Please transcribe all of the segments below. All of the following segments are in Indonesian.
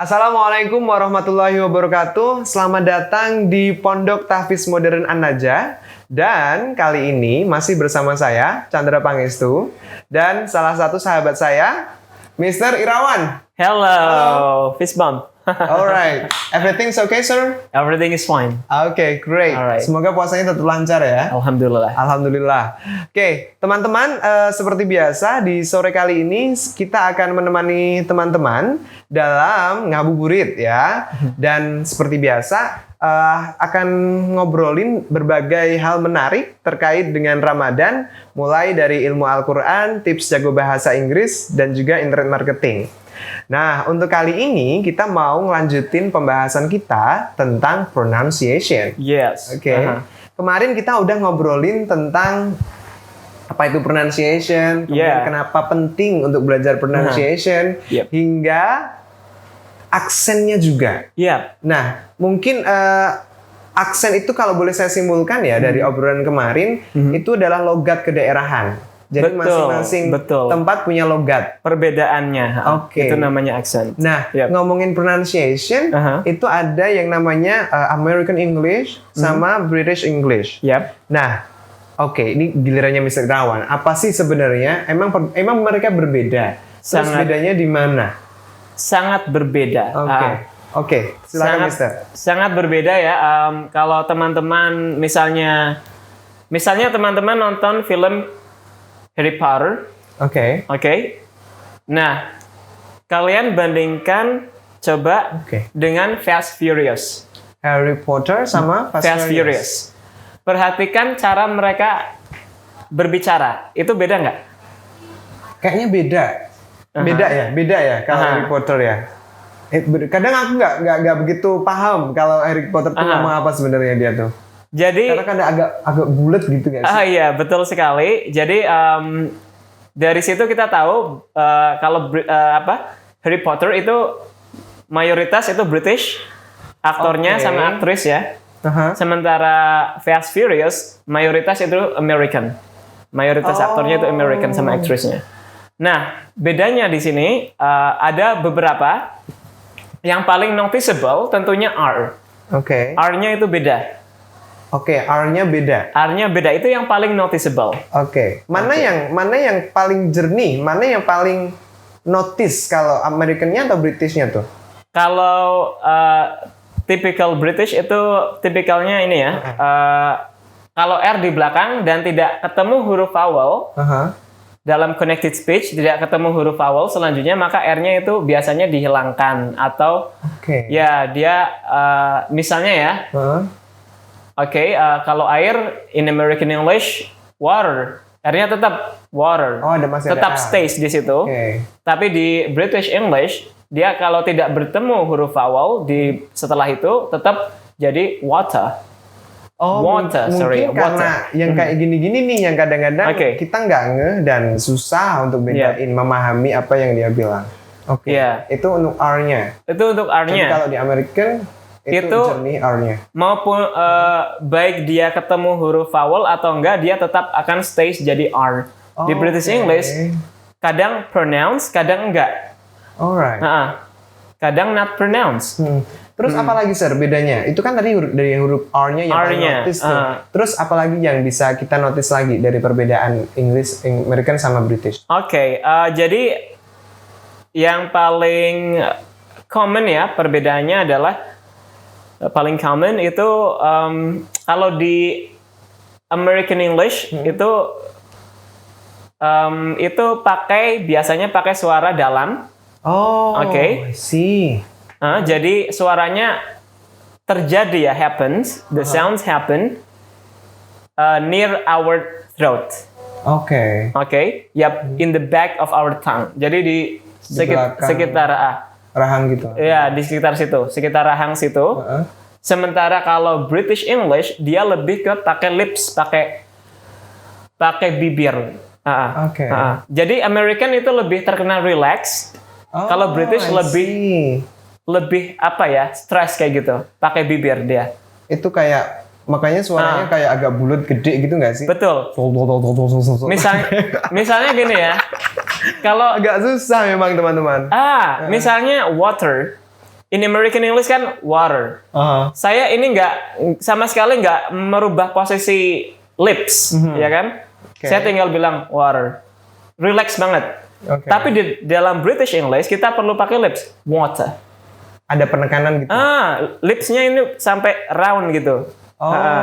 Assalamualaikum warahmatullahi wabarakatuh. Selamat datang di Pondok Tahfiz Modern An-Najah. Dan kali ini masih bersama saya, Chandra Pangestu. Dan salah satu sahabat saya, Mr. Irawan. Hello, fist bump. Alright, everything's okay, sir? Everything is fine. Okay, great. Alright. Semoga puasanya tetap lancar ya. Alhamdulillah. Alhamdulillah. Oke, teman-teman, seperti biasa di sore kali ini kita akan menemani teman-teman dalam ngabuburit ya. Dan seperti biasa akan ngobrolin berbagai hal menarik terkait dengan Ramadan, mulai dari ilmu Al-Quran, tips jago bahasa Inggris, dan juga internet marketing. Nah, untuk kali ini kita mau ngelanjutin pembahasan kita tentang pronunciation. Yes. Oke. Kemarin kita udah ngobrolin tentang apa itu pronunciation, kemudian kenapa penting untuk belajar pronunciation, Yep. hingga aksennya juga. Yep. Nah, mungkin aksen itu kalau boleh saya simpulkan ya dari obrolan kemarin, itu adalah logat kedaerahan. Jadi masing-masing tempat punya logat. Perbedaannya. Oke. Itu namanya accent. Nah, ngomongin pronunciation, itu ada yang namanya American English sama British English. Yep. Nah, ini gilirannya Mr. Irawan. Apa sih sebenarnya? Emang mereka berbeda? Terus bedanya di mana? Sangat berbeda. Oke. Silakan, Mister. Sangat berbeda ya. Kalau teman-teman misalnya teman-teman nonton film Harry Potter. Oke. Nah, kalian bandingkan coba dengan Fast Furious. Harry Potter sama Fast Furious. Perhatikan cara mereka berbicara. Itu beda nggak? Kayaknya beda. Beda ya kalau Harry Potter ya. Kadang aku nggak begitu paham kalau Harry Potter tuh ngomong apa sebenarnya dia tuh. Jadi karena kan agak bulat gitu nggak sih? Iya, betul sekali. Jadi dari situ kita tahu kalau Harry Potter itu mayoritas itu British aktornya sama aktris ya. Sementara Fast Furious mayoritas itu American. Mayoritas aktornya itu American sama aktrisnya. Nah, bedanya di sini ada beberapa yang paling noticeable tentunya R. R-nya itu beda. R-nya beda. R-nya beda, itu yang paling noticeable. Mana yang paling jernih? Mana yang paling notice kalau American-nya atau British-nya tuh? Kalau typical British itu tipikalnya ini ya. Kalau R di belakang dan tidak ketemu huruf vowel dalam connected speech, tidak ketemu huruf vowel selanjutnya, maka R-nya itu biasanya dihilangkan atau ya dia misalnya ya. Kalau air in American English water, R-nya tetap water, tetap stays di situ. Tapi di British English dia kalau tidak bertemu huruf vowel setelah itu tetap jadi water. Mungkin karena yang kayak gini-gini nih yang kadang-kadang kita nggak ngeh dan susah untuk bedain memahami apa yang dia bilang. Itu untuk R-nya. Jadi kalau di American itu jernih R-nya. Maupun baik dia ketemu huruf vowel atau enggak, dia tetap akan stays jadi R. Di British English kadang pronounce, kadang enggak. Kadang not pronounce. Terus apa lagi sir bedanya? Itu kan tadi dari huruf R-nya yang paling notice tuh. Terus apa lagi yang bisa kita notice lagi dari perbedaan English, American sama British? Jadi yang paling common ya perbedaannya adalah paling common itu kalau di American English itu biasanya pakai suara dalam. I see. Jadi suaranya terjadi ya, happens, the sounds happen near our throat. In the back of our tongue. Jadi di sekitar rahang gitu. Ya, di sekitar situ, sekitar rahang situ. Sementara kalau British English dia lebih ke pakai lips, pakai bibir. Jadi American itu lebih terkenal relax. Kalau British lebih apa ya, stress kayak gitu, pakai bibir dia. Itu kayak makanya suaranya kayak agak bulat gede gitu nggak sih? Betul. Misalnya gini ya, kalau agak susah memang teman-teman. misalnya water in American English kan water. Uh-huh. Saya ini nggak sama sekali nggak merubah posisi lips, ya kan? Oke. Saya tinggal bilang water, relax banget. Oke. Tapi di dalam British English kita perlu pakai lips, water. Ada penekanan gitu. Lipsnya ini sampai round gitu.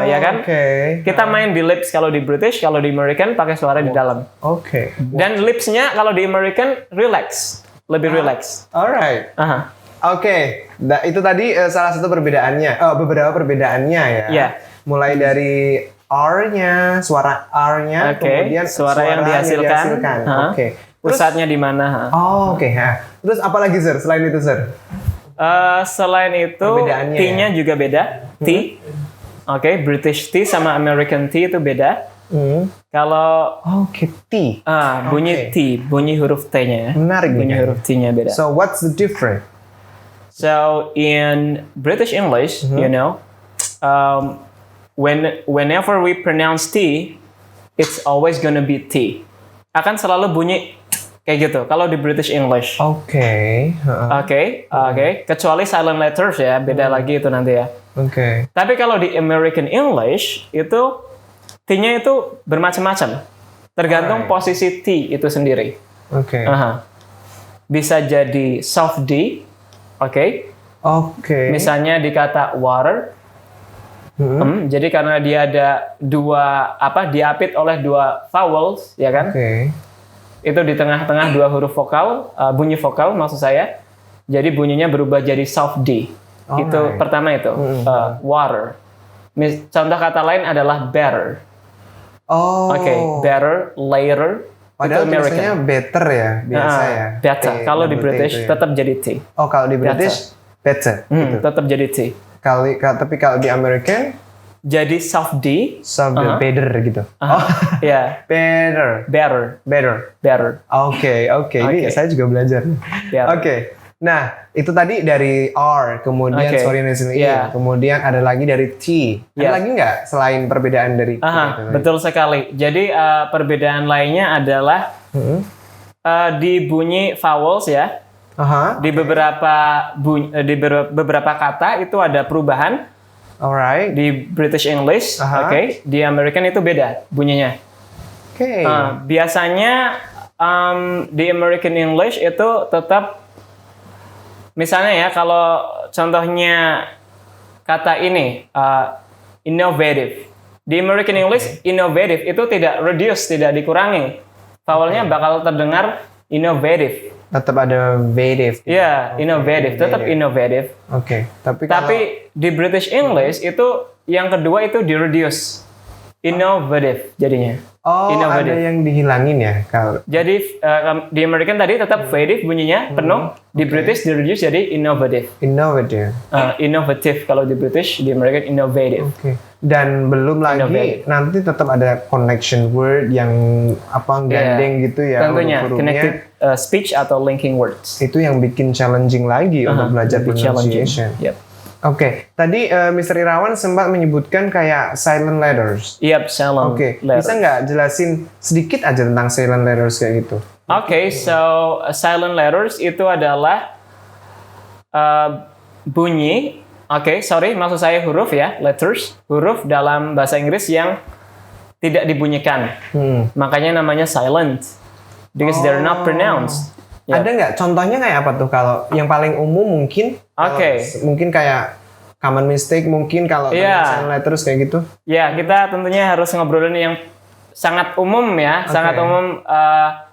Ya kan? Oke. Kita main di lips kalau di British, kalau di American pakai suara di dalam. Oke. Dan lipsnya kalau di American relax, lebih relax. Alright. Aha. Oke, itu tadi salah satu perbedaannya. Beberapa perbedaannya ya. Iya. Mulai dari R-nya, suara R-nya, Oke, kemudian suara yang dihasilkan. Oke. Pusatnya di mana? Oke. Terus apa lagi, Sir? Selain itu, Sir? Selain itu, Perbedaannya T-nya juga beda. T. Oke, British T sama American T itu beda. Kalau Oke, T. bunyi T, bunyi huruf T-nya ya. Menarik Bunyi nih. huruf T-nya beda. So, what's the difference? So in British English, you know, whenever we pronounce T, it's always gonna be T. Akan selalu bunyi kayak gitu. Kalau di British English, Oke. oke. Kecuali silent letters ya, beda lagi itu nanti ya. Oke. Tapi kalau di American English itu T-nya itu bermacam-macam. Tergantung posisi T itu sendiri. Oke. Bisa jadi soft D. Oke. Misalnya di kata water. Jadi karena dia ada diapit oleh dua vowels, ya kan? Oke. Itu di tengah-tengah dua huruf vokal, bunyi vokal maksud saya. Jadi bunyinya berubah jadi soft D. Itu pertama itu, water. Contoh kata lain adalah better. Better, later. Padahal itu American. tulisannya better ya, biasa ya. Better. Kalau di British ya. tetap jadi T. Kalau di British better. Gitu. Tetap jadi T. Tapi kalau di American Jadi soft D. better gitu. Ya. Better. Oke. Ini saya juga belajar. Oke. Nah, itu tadi dari R, kemudian sorry listening, kemudian ada lagi dari T. Ada lagi nggak selain perbedaan dari T? Betul sekali. Jadi perbedaan lainnya adalah di bunyi vowels ya. Di beberapa kata itu ada perubahan. Alright. Di British English, di American itu beda bunyinya. Biasanya di American English itu tetap, misalnya ya, kalau contohnya kata ini innovative. Di American English, innovative itu tidak reduce, tidak dikurangi. Vowelnya bakal terdengar innovative. Tetap ada innovative. Iya, innovative, tetap innovative. Tapi di British English itu yang kedua itu di reduce. Innovative jadinya. Ada yang dihilangin ya kalau. Jadi di American tadi tetap vative bunyinya penuh, di British di reduce jadi innovative. Innovative kalau di British, di American innovative. Dan belum lagi Innovative. nanti tetap ada connection word yang gandeng gitu ya. Tentunya huruf-hurufnya. connected speech atau linking words. Itu yang bikin challenging lagi untuk belajar pronunciation. Tadi Mr. Irawan sempat menyebutkan kayak silent letters. Silent letters. Bisa nggak jelasin sedikit aja tentang silent letters kayak gitu? So silent letters itu adalah bunyi. Maksud saya huruf ya, letters, huruf dalam bahasa Inggris yang tidak dibunyikan. Makanya namanya silent, because they're not pronounced. Ada nggak contohnya kayak apa tuh? Kalau yang paling umum mungkin, mungkin kayak common mistake mungkin kalau silent letters kayak gitu. Kita tentunya harus ngobrolin yang sangat umum ya, sangat umum,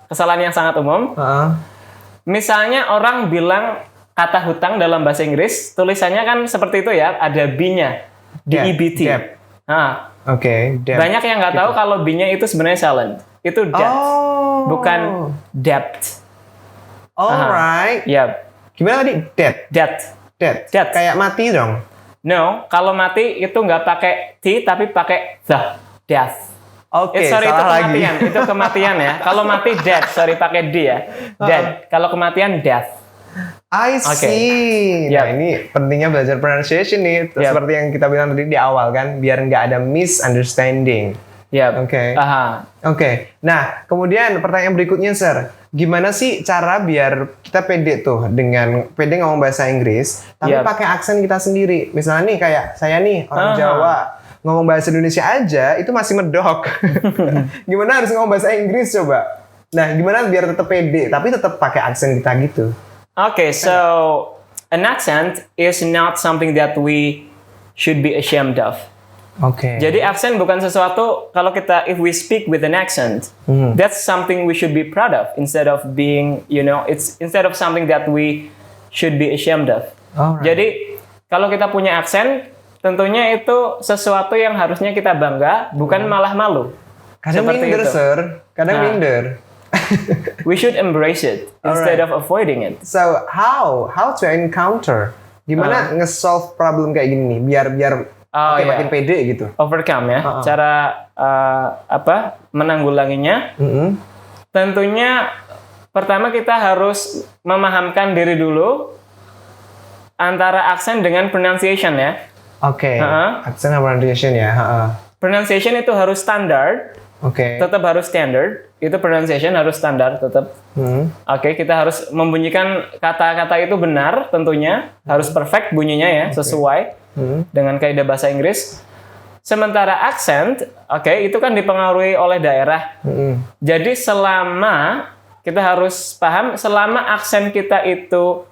kesalahan yang sangat umum. Misalnya orang bilang kata hutang dalam bahasa Inggris, tulisannya kan seperti itu ya, ada B-nya, D-E-B-T. Debt. Debt. Banyak yang nggak tahu kalau B-nya itu sebenarnya silent. Itu debt, bukan debt. Alright. Gimana tadi? Debt. Kayak mati dong. No, kalau mati itu nggak pakai T tapi pakai the, death. Sorry, itu kematian. Itu kematian ya. Kalau mati death, pakai D ya. Dead. Kalau kematian death. I see. Nah, ini pentingnya belajar pronunciation nih. Seperti yang kita bilang tadi di awal kan, biar nggak ada misunderstanding. Nah, kemudian pertanyaan berikutnya, Sir. gimana sih cara biar kita pede tuh dengan pede ngomong bahasa Inggris, tapi Yap. pakai aksen kita sendiri. Misalnya nih kayak saya nih orang Jawa, ngomong bahasa Indonesia aja itu masih medok. Gimana harus ngomong bahasa Inggris coba? Nah, gimana biar tetap pede tapi tetap pakai aksen kita gitu? Okay, so an accent is not something that we should be ashamed of. Oke. Jadi aksen bukan sesuatu kalau kita if we speak with an accent, that's something we should be proud of instead of being, it's instead of something that we should be ashamed of. Alright. Jadi kalau kita punya aksen, tentunya itu sesuatu yang harusnya kita bangga, bukan malah malu. Kadang Seperti minder, itu. sir. Kadang Nah. minder. We should embrace it instead of avoiding it. So how to encounter? Gimana nge-solve problem kayak gini nih? Biar Oh, iya. makin pede gitu. Overcome ya, cara menanggulanginya. Tentunya pertama kita harus memahamkan diri dulu antara aksen dengan pronunciation ya. Oke. Accent and pronunciation ya. Pronunciation itu harus standar, Oke. tetap harus standard. Itu pronunciation harus standar tetap. Oke, kita harus membunyikan kata-kata itu benar tentunya, harus perfect bunyinya ya, sesuai dengan kaidah bahasa Inggris. Sementara accent, itu kan dipengaruhi oleh daerah. Jadi selama kita harus paham, selama aksen kita itu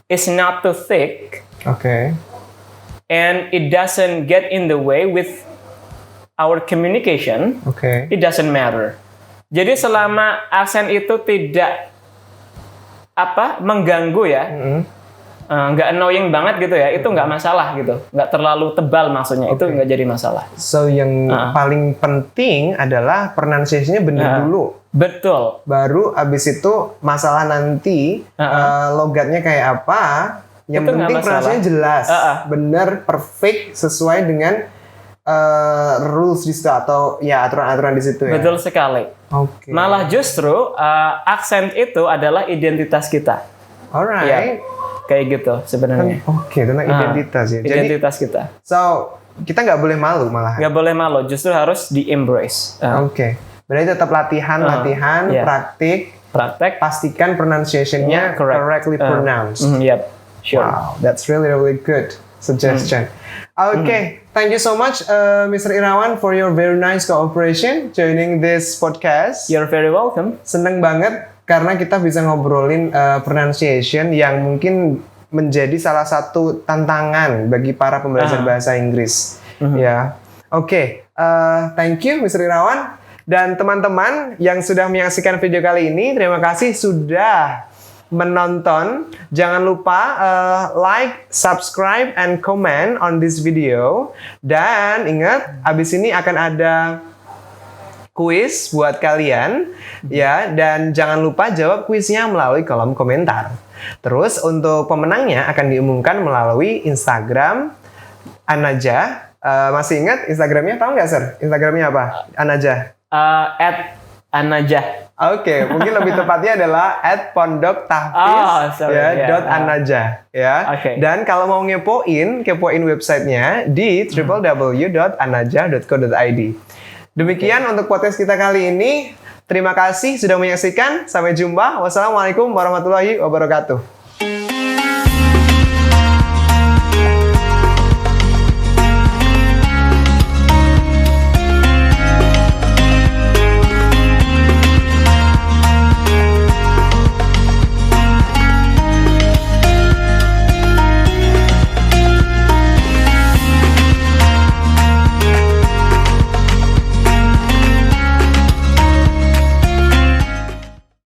is not too thick Oke. and it doesn't get in the way with our communication, Oke. it doesn't matter. Jadi selama aksen itu tidak mengganggu ya, nggak annoying banget gitu ya, itu nggak masalah gitu, nggak terlalu tebal maksudnya, itu nggak jadi masalah. So yang paling penting adalah pronunciation-nya benar dulu. Betul. Baru abis itu masalah nanti logatnya kayak apa. Yang Itu nggak penting masalah. pronunciation jelas, benar, perfect, sesuai dengan rules di situ atau ya aturan-aturan di situ ya. Betul sekali. Oke. Malah justru aksen itu adalah identitas kita. Alright. Ya, kayak gitu sebenarnya. Oke, tentang identitas ya. Jadi, Identitas kita. so kita nggak boleh malu malahan. Nggak boleh malu, justru harus di-embrace. Oke. Berarti tetap latihan, iya. praktik, Praktek. pastikan pronunciation-nya correctly pronounced. Yep. Sure. Wow, that's really good suggestion. Okay, thank you so much, Mr. Irawan, for your very nice cooperation joining this podcast. You're very welcome. Seneng banget karena kita bisa ngobrolin pronunciation yang mungkin menjadi salah satu tantangan bagi para pembelajar bahasa Inggris. Ya, oke. Thank you, Mr. Irawan. Dan teman-teman yang sudah menyaksikan video kali ini, terima kasih sudah menonton. Jangan lupa like, subscribe, and comment on this video. Dan ingat, abis ini akan ada kuis buat kalian ya, dan jangan lupa jawab kuisnya melalui kolom komentar. Terus untuk pemenangnya akan diumumkan melalui Instagram Anaja. Masih ingat Instagramnya? Tahu nggak, Sir? Instagramnya apa? Anaja. @Anajah. Oke, mungkin lebih tepatnya adalah @pondoktahfiz .anaja ya. Oke. Dan kalau mau kepoin websitenya di www.anaja.co.id. Demikian untuk podcast kita kali ini. Terima kasih sudah menyaksikan. Sampai jumpa. Wassalamualaikum warahmatullahi wabarakatuh.